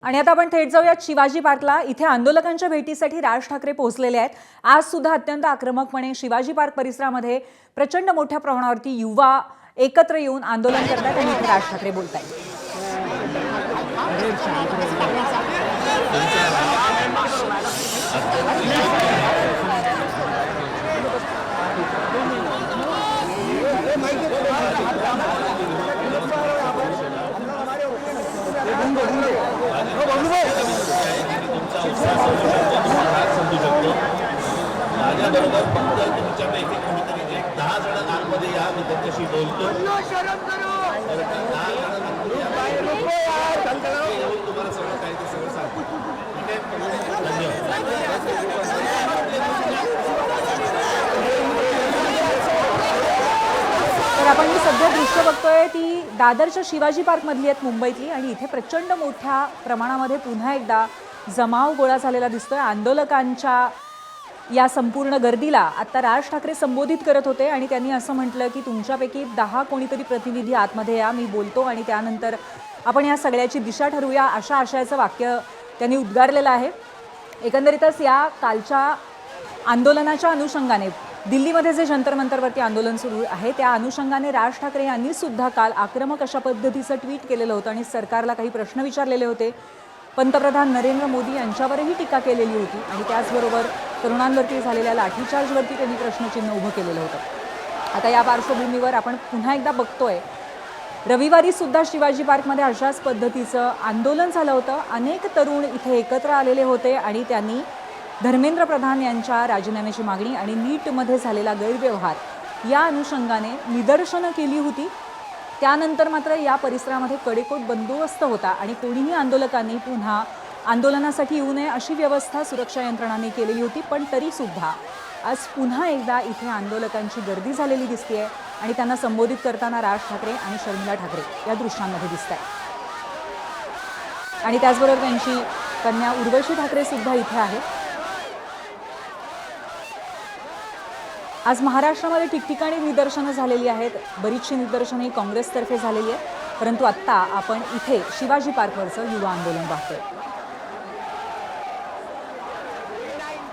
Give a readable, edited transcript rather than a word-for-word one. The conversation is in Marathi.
आणि आता आपण थेट जाऊयात शिवाजी पार्कला। इथे आंदोलकांच्या भेटीसाठी राज ठाकरे पोहोचलेले आहेत। आज सुद्धा अत्यंत आक्रमकपणे शिवाजी पार्क परिसरामध्ये प्रचंड मोठ्या प्रमाणावरती युवा एकत्र येऊन आंदोलन करतात आणि इथे राज ठाकरे बोलतायत। माझ्याबरोबर फक्त तुमच्यापैकी कोणीतरी 10 जण आतमध्ये या, मी त्यांच्याशी बोलतो। तुम्हाला सगळं काय ते सगळं सांगतो। ठीक आहे, तर आपण ही सध्या दृश्य बघतोय ती दादरच्या शिवाजी पार्क मधली आहेत, मुंबईतली। आणि इथे प्रचंड मोठ्या प्रमाणामध्ये पुन्हा एकदा जमाव गोळा झालेला दिसतोय। आंदोलकांच्या या संपूर्ण गर्दीला आता राज ठाकरे संबोधित करत होते आणि त्यांनी असं म्हटलं की तुमच्यापैकी 10 कोणीतरी प्रतिनिधी आतमध्ये या, मी बोलतो आणि त्यानंतर आपण या सगळ्याची दिशा ठरवूया, अशा आशयाचं वाक्य त्यांनी उद्गारलेलं आहे। एकंदरीतच या कालच्या आंदोलनाच्या अनुषंगाने दिल्लीमध्ये जे जंतर मंतरवरती आंदोलन सुरू आहे त्या अनुषंगाने राज ठाकरे यांनी सुद्धा काल आक्रमक अशा पद्धतीचं ट्विट केलेलं होतं आणि सरकारला काही प्रश्न विचारलेले होते। पंतप्रधान नरेंद्र मोदी यांच्यावरही टीका केलेली होती आणि त्याचबरोबर तरुणांवरती झालेल्या लाठीचार्जवरती त्यांनी प्रश्नचिन्ह उभं केलेलं होतं। आता या पार्श्वभूमीवर आपण पुन्हा एकदा बघतोय, रविवारी सुद्धा शिवाजी पार्कमध्ये अशाच पद्धतीचं आंदोलन झालं होतं। अनेक तरुण इथे एकत्र आलेले होते आणि त्यांनी धर्मेंद्र प्रधान यांच्या राजीनाम्याची मागणी आणि नीटमध्ये झालेला गैरव्यवहार या अनुषंगाने निदर्शनं केली होती। त्यानंतर मात्र या परिसरामध्ये कडेकोट बंदोबस्त होता आणि कोणीही आंदोलकांनी पुन्हा आंदोलनासाठी येऊ नये अशी व्यवस्था सुरक्षा यंत्रणांनी केलेली होती। पण तरीसुद्धा आज पुन्हा एकदा इथे आंदोलकांची गर्दी झालेली दिसते आणि त्यांना संबोधित करताना राज ठाकरे आणि शर्मिला ठाकरे या दृश्यांमध्ये दिसत आहेत। आणि त्याचबरोबर त्यांची कन्या उर्वशी ठाकरे सुद्धा इथे आहे। आज महाराष्ट्रामध्ये ठिकठिकाणी निदर्शनं झालेली आहेत, बरीचशी निदर्शनं काँग्रेसतर्फे झालेली आहेत, परंतु आत्ता आपण इथे शिवाजी पार्कवरचं युवा आंदोलन पाहतोय।